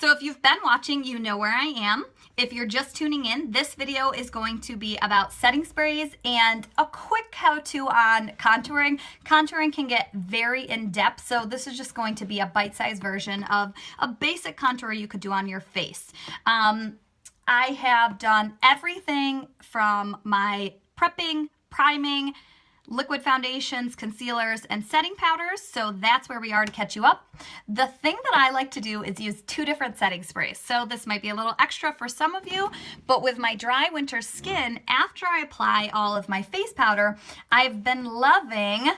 So if you've been watching, you know where I am. If you're just tuning in, this video is going to be about setting sprays and a quick how-to on contouring. Contouring can get very in-depth, so this is just going to be a bite-sized version of a basic contour you could do on your face. I have done everything from my prepping, priming, liquid foundations, concealers, and setting powders, so that's where we are to catch you up. The thing that I like to do is use 2 different setting sprays, so this might be a little extra for some of you, but with my dry winter skin, after I apply all of my face powder, I've been loving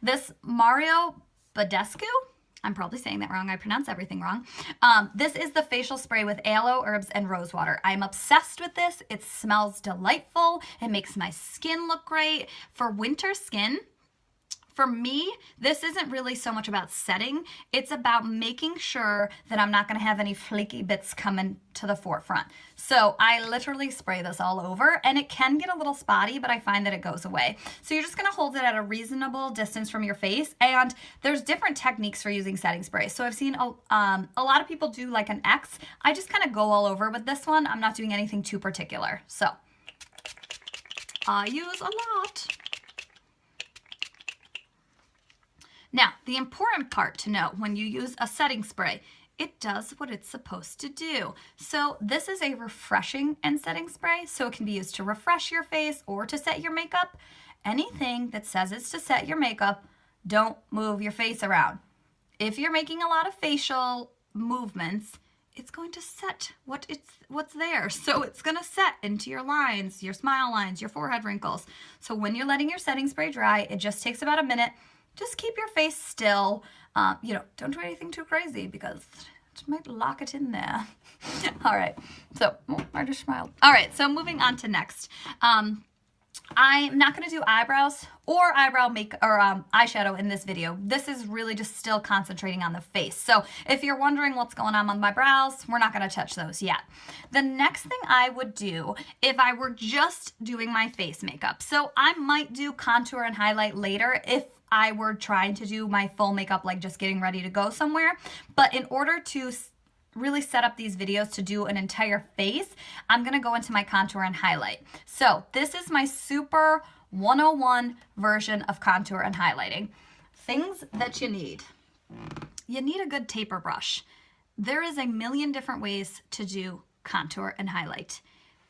this Mario Badescu. I'm probably saying that wrong. I pronounce everything wrong. This is the facial spray with aloe, herbs, and rosewater. I'm obsessed with this. It smells delightful. It makes my skin look great. For winter skin, for me, this isn't really so much about setting. It's about making sure that I'm not going to have any flaky bits coming to the forefront. So I literally spray this all over, and it can get a little spotty, but I find that it goes away. So you're just going to hold it at a reasonable distance from your face, and there's different techniques for using setting spray. So I've seen a lot of people do like an X. I just kind of go all over with this one. I'm not doing anything too particular. So I use a lot. Now, the important part to know when you use a setting spray, it does what it's supposed to do. So this is a refreshing and setting spray, so it can be used to refresh your face or to set your makeup. Anything that says it's to set your makeup, don't move your face around. If you're making a lot of facial movements, it's going to set what's there. So it's going to set into your lines, your smile lines, your forehead wrinkles. So when you're letting your setting spray dry, it just takes about a minute. Just keep your face still. Don't do anything too crazy because it might lock it in there. All right, so I just smiled. All right, so moving on to next. I'm not going to do eyebrows or eyeshadow in this video. This is really just still concentrating on the face. So if you're wondering what's going on with my brows, we're not going to touch those yet. The next thing I would do if I were just doing my face makeup. So I might do contour and highlight later if I were trying to do my full makeup, like just getting ready to go somewhere. But in order to really set up these videos to do an entire face, I'm going to go into my contour and highlight. So this is my super 101 version of contour and highlighting. Things that you need. You need a good taper brush. There is a million different ways to do contour and highlight.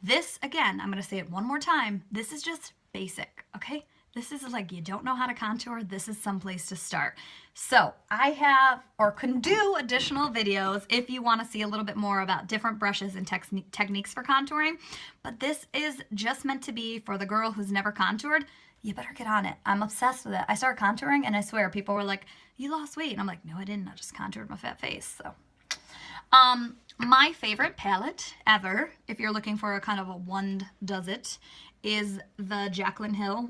This, again, I'm going to say it one more time. This is just basic, okay? This is like, you don't know how to contour, this is some place to start. So I have, or can do additional videos if you want to see a little bit more about different brushes and techniques for contouring. But this is just meant to be for the girl who's never contoured. You better get on it. I'm obsessed with it. I started contouring and I swear people were like, you lost weight. And I'm like, no, I didn't. I just contoured my fat face. So, my favorite palette ever, if you're looking for a kind of a one does it, is the Jaclyn Hill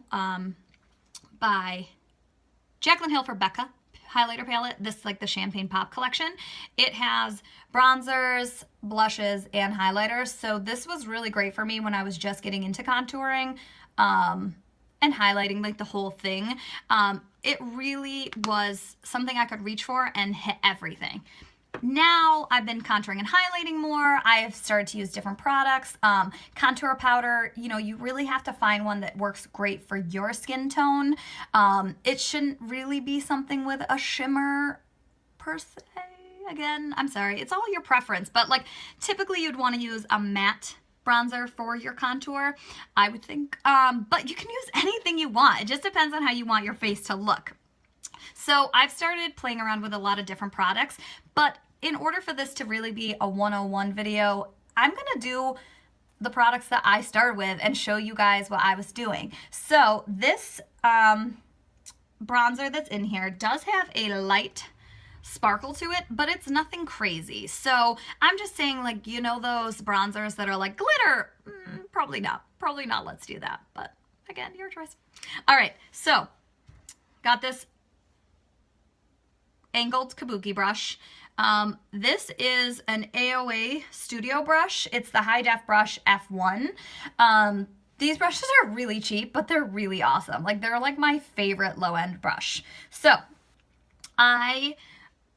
by Jaclyn Hill for Becca highlighter palette. This is like the Champagne Pop collection. It has bronzers, blushes, and highlighters. So this was really great for me when I was just getting into contouring and highlighting, like the whole thing. It really was something I could reach for and hit everything. Now I've been contouring and highlighting more. I've started to use different products. Contour powder, you really have to find one that works great for your skin tone. It shouldn't really be something with a shimmer per se. Again, I'm sorry, it's all your preference, but like typically you'd want to use a matte bronzer for your contour, I would think. But you can use anything you want. It just depends on how you want your face to look. So I've started playing around with a lot of different products, but in order for this to really be a 101 video, I'm going to do the products that I started with and show you guys what I was doing. So this bronzer that's in here does have a light sparkle to it, but it's nothing crazy. So I'm just saying, like, those bronzers that are like glitter? Probably not. Probably not. Let's do that. But again, your choice. All right. So got this angled kabuki brush. This is an AOA studio brush. It's the high def brush F1. These brushes are really cheap, but they're really awesome. Like, they're like my favorite low end brush. So I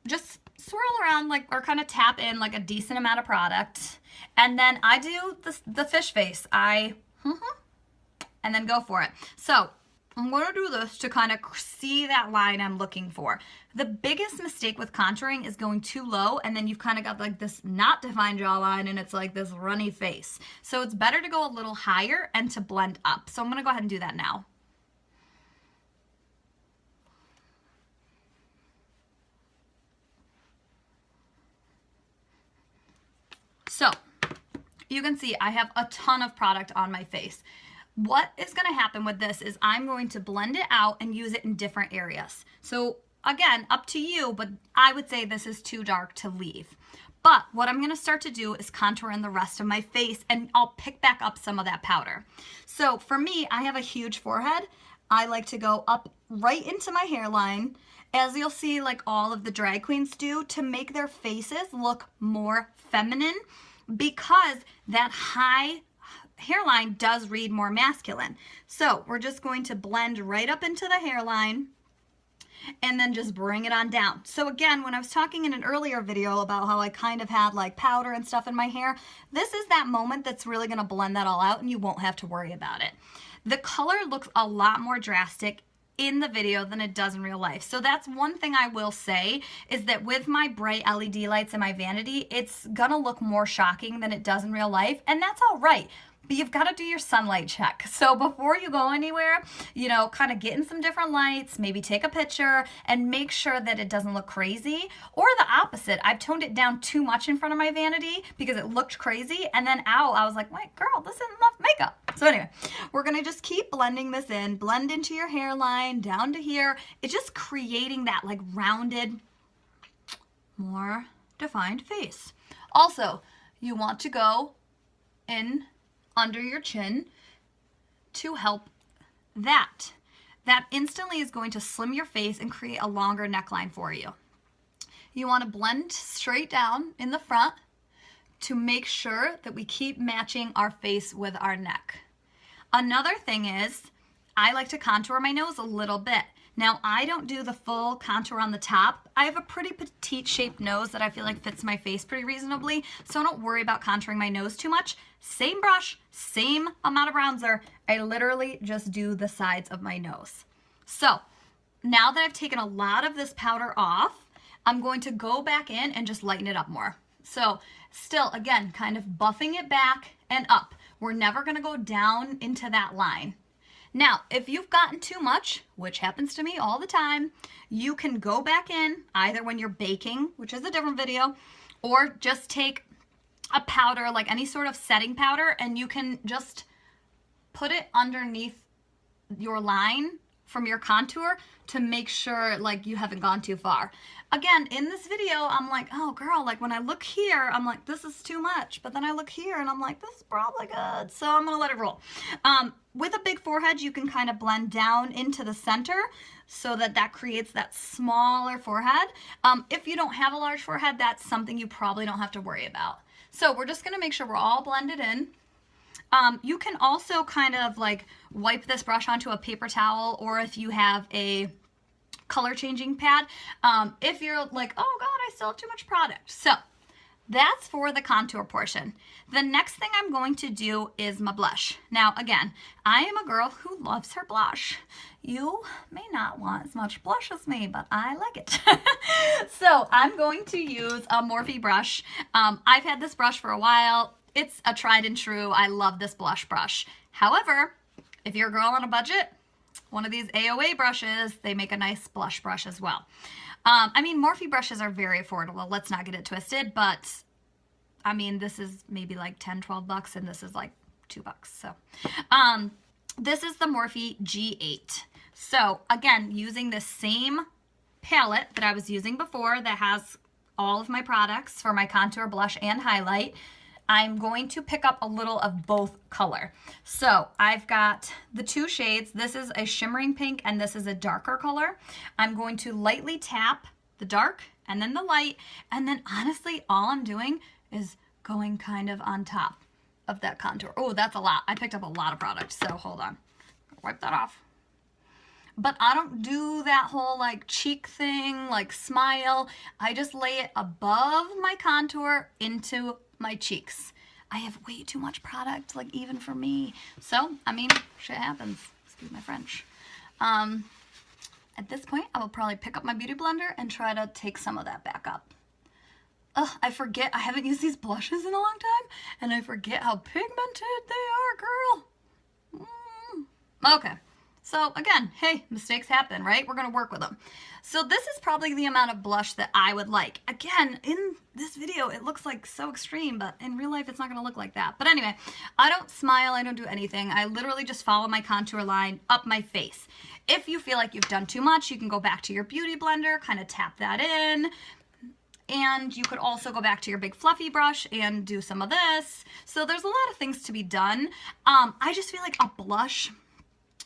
just swirl around like, or kind of tap in like a decent amount of product. And then I do the fish face. And then go for it. So I'm going to do this to kind of see that line I'm looking for. The biggest mistake with contouring is going too low, and then you've kind of got like this not defined jawline, and it's like this runny face. So it's better to go a little higher and to blend up. So I'm going to go ahead and do that now. So you can see I have a ton of product on my face. What is going to happen with this is I'm going to blend it out and use it in different areas. So again, up to you, but I would say this is too dark to leave. But what I'm going to start to do is contour in the rest of my face, and I'll pick back up some of that powder. So for me, I have a huge forehead. I like to go up right into my hairline, as you'll see like all of the drag queens do, to make their faces look more feminine, because that high hairline does read more masculine. So we're just going to blend right up into the hairline and then just bring it on down. So again, when I was talking in an earlier video about how I kind of had like powder and stuff in my hair, this is that moment that's really going to blend that all out, and you won't have to worry about it. The color looks a lot more drastic in the video than it does in real life. So that's one thing I will say, is that with my bright LED lights and my vanity, it's gonna look more shocking than it does in real life, and that's all right. But you've got to do your sunlight check. So before you go anywhere, you know, kind of get in some different lights, maybe take a picture and make sure that it doesn't look crazy. Or the opposite, I've toned it down too much in front of my vanity because it looked crazy, and then out, I was like, wait, girl, this isn't enough makeup. So anyway, we're gonna just keep blending this in, blend into your hairline, down to here. It's just creating that like rounded, more defined face. Also, you want to go in under your chin to help that. That instantly is going to slim your face and create a longer neckline for you. You want to blend straight down in the front to make sure that we keep matching our face with our neck. Another thing is, I like to contour my nose a little bit. Now, I don't do the full contour on the top. I have a pretty petite shaped nose that I feel like fits my face pretty reasonably, so I don't worry about contouring my nose too much. Same brush, same amount of bronzer. I literally just do the sides of my nose. So now that I've taken a lot of this powder off, I'm going to go back in and just lighten it up more. So still, again, kind of buffing it back and up. We're never gonna go down into that line. Now, if you've gotten too much, which happens to me all the time, you can go back in either when you're baking, which is a different video, or just take a powder, like any sort of setting powder, and you can just put it underneath your line from your contour to make sure like you haven't gone too far. Again, in this video, I'm like, oh girl, like when I look here, I'm like, this is too much. But then I look here and I'm like, this is probably good. So I'm gonna let it roll. With a big forehead, you can kind of blend down into the center so that that creates that smaller forehead. If you don't have a large forehead, that's something you probably don't have to worry about. So we're just gonna make sure we're all blended in. You can also kind of like wipe this brush onto a paper towel, or if you have a color changing pad, if you're like, oh God, I still have too much product. So that's for the contour portion. The next thing I'm going to do is my blush. Now again, I am a girl who loves her blush. You may not want as much blush as me, but I like it. So I'm going to use a Morphe brush. I've had this brush for a while. It's a tried and true. I love this blush brush. However, if you're a girl on a budget, one of these AOA brushes, they make a nice blush brush as well. I mean, Morphe brushes are very affordable. Let's not get it twisted, but I mean, this is maybe like 10, 12 bucks, and this is like $2. So, this is the Morphe G8. So again, using the same palette that I was using before that has all of my products for my contour, blush, and highlight, I'm going to pick up a little of both color. So I've got the two shades. This is a shimmering pink and this is a darker color. I'm going to lightly tap the dark and then the light, and then honestly all I'm doing is going kind of on top of that contour. Oh, that's a lot. I picked up a lot of product, so hold on. Wipe that off. but I don't do that whole like cheek thing, like smile. I just lay it above my contour into my cheeks. I have way too much product, like even for me. So, I mean, shit happens. Excuse my French. At this point, I will probably pick up my beauty blender and try to take some of that back up. Ugh, I forget, I haven't used these blushes in a long time, and I forget how pigmented they are, girl. Okay, so again, hey, mistakes happen, right? We're gonna work with them. So this is probably the amount of blush that I would like. Again, in this video, it looks like so extreme, but in real life, it's not gonna look like that. But anyway, I don't smile, I don't do anything. I literally just follow my contour line up my face. If you feel like you've done too much, you can go back to your beauty blender, kind of tap that in. And you could also go back to your big fluffy brush and do some of this. So there's a lot of things to be done. I just feel like a blush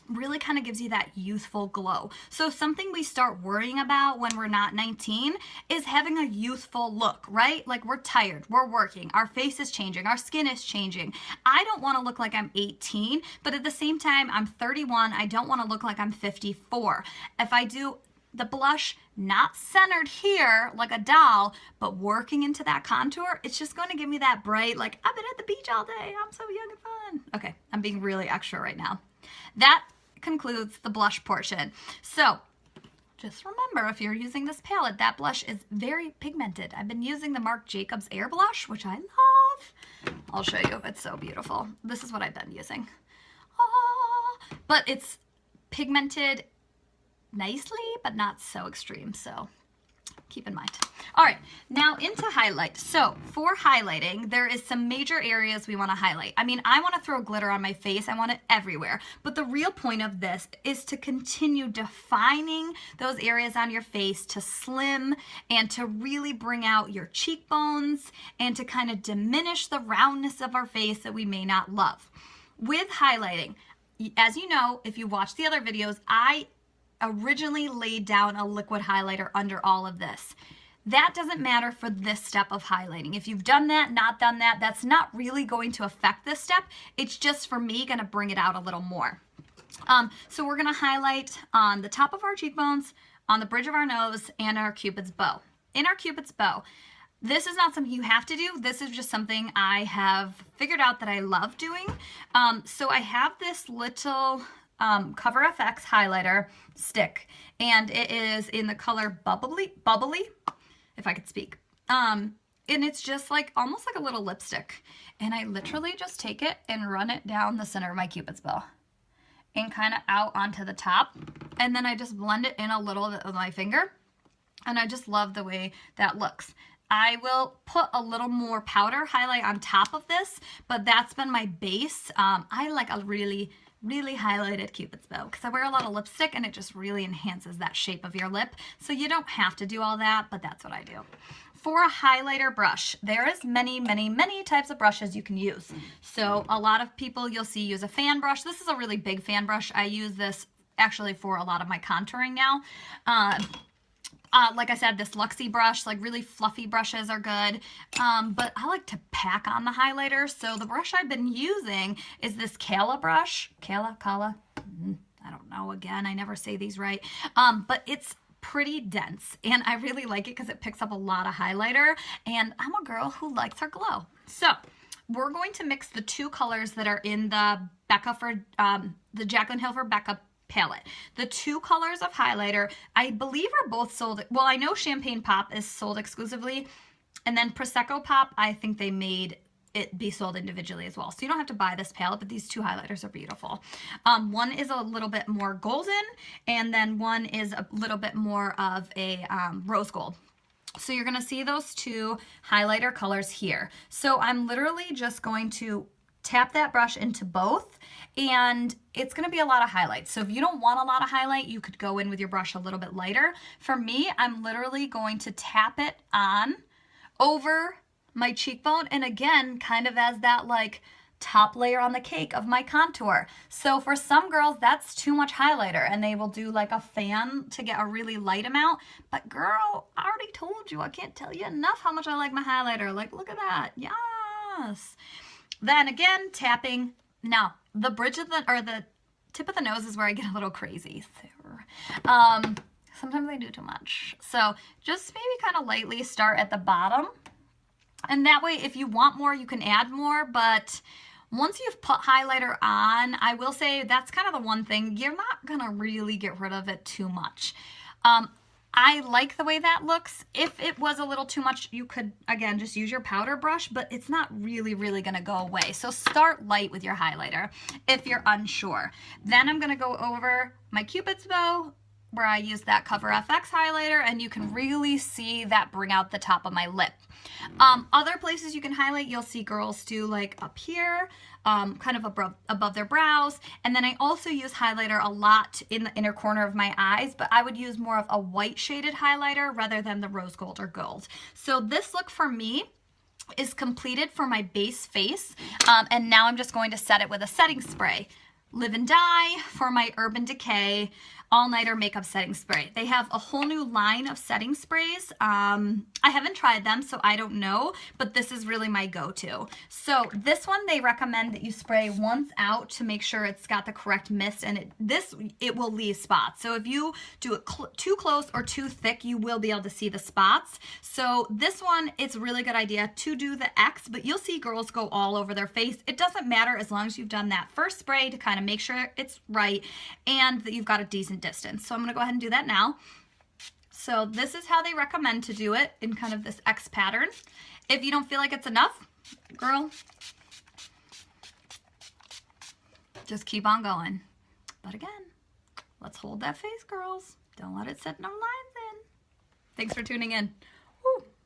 really kind of gives you that youthful glow. So something we start worrying about when we're not 19 is having a youthful look, right? Like we're tired, we're working, our face is changing, our skin is changing. I don't want to look like I'm 18, but at the same time, I'm 31. I don't want to look like I'm 54. If I do the blush not centered here like a doll, but working into that contour, it's just going to give me that bright, like, I've been at the beach all day, I'm so young and fun. Okay, I'm being really extra right now. That concludes the blush portion. So just remember, if you're using this palette, that blush is very pigmented. I've been using the Marc Jacobs Air Blush, which I love. I'll show you, it's so beautiful. This is what I've been using. But it's pigmented nicely, but not so extreme, so keep in mind. All right, now into highlight. So for highlighting, there is some major areas we want to highlight. I mean, I want to throw glitter on my face. I want it everywhere. But the real point of this is to continue defining those areas on your face to slim and to really bring out your cheekbones and to kind of diminish the roundness of our face that we may not love. With highlighting, as you know, if you watch the other videos, I originally laid down a liquid highlighter under all of this. That doesn't matter for this step of highlighting. If you've done that, not done that, that's not really going to affect this step. It's just, for me, going to bring it out a little more. So we're going to highlight on the top of our cheekbones, on the bridge of our nose, and our Cupid's bow. In our Cupid's bow, this is not something you have to do. This is just something I have figured out that I love doing. So I have this little Cover FX highlighter stick, and it is in the color Bubbly, if I could speak. And it's just like almost like a little lipstick. And I literally just take it and run it down the center of my Cupid's bow and kind of out onto the top. And then I just blend it in a little bit with my finger. And I just love the way that looks. I will put a little more powder highlight on top of this, but that's been my base. I like a really highlighted Cupid's bow because I wear a lot of lipstick and it just really enhances that shape of your lip. So you don't have to do all that, but that's what I do. For a highlighter brush, there is many types of brushes you can use. So a lot of people you'll see use a fan brush. This is a really big fan brush. I use this actually for a lot of my contouring now. Like I said, this Luxie brush, like really fluffy brushes are good, but I like to pack on the highlighter. So the brush I've been using is this Cala brush. Cala? I don't know, again, I never say these right, but it's pretty dense, and I really like it because it picks up a lot of highlighter, and I'm a girl who likes her glow. So we're going to mix the two colors that are in the Becca for, the Jaclyn Hill for Becca palette. The two colors of highlighter, I believe, are both sold. Well, I know Champagne Pop is sold exclusively, and then Prosecco Pop, I think they made it be sold individually as well. So you don't have to buy this palette, but these two highlighters are beautiful. One is a little bit more golden, and then one is a little bit more of a rose gold. So you're gonna see those two highlighter colors here. So I'm literally just going to tap that brush into both, and it's going to be a lot of highlights. So if you don't want a lot of highlight, you could go in with your brush a little bit lighter. For me, I'm literally going to tap it on over my cheekbone, and again, kind of as that like top layer on the cake of my contour. So for some girls, that's too much highlighter, and they will do like a fan to get a really light amount. But girl, I already told you, I can't tell you enough how much I like my highlighter. Like, look at that. Yes. Then again, tapping. Now, the bridge of the, or the tip of the nose is where I get a little crazy. So Sometimes I do too much. So just maybe kind of lightly start at the bottom. And that way, if you want more, you can add more. But once you've put highlighter on, I will say that's kind of the one thing. You're not going to really get rid of it too much. I like the way that looks. If it was a little too much, you could, again, just use your powder brush, but it's not really going to go away. So start light with your highlighter if you're unsure. Then I'm going to go over my Cupid's bow, where I use that Cover FX highlighter, and you can really see that bring out the top of my lip. Other places you can highlight, you'll see girls do like up here, kind of above their brows. And then I also use highlighter a lot in the inner corner of my eyes, but I would use more of a white shaded highlighter rather than the rose gold or gold. So this look for me is completed for my base face. And now I'm just going to set it with a setting spray. Live and Die for my Urban Decay all-nighter makeup setting spray. They have a whole new line of setting sprays. I haven't tried them, so I don't know, but this is really my go-to. So this one, they recommend that you spray once out to make sure it's got the correct mist, and it will leave spots. So if you do it too close or too thick, you will be able to see the spots. So this one, it's a really good idea to do the X, but you'll see girls go all over their face. It doesn't matter as long as you've done that first spray to kind of make sure it's right and that you've got a decent distance. So I'm going to go ahead and do that now. So this is how they recommend to do it in kind of this X pattern. If you don't feel like it's enough, girl, just keep on going. But again, let's hold that face, girls. Don't let it sit no lines in. Thanks for tuning in.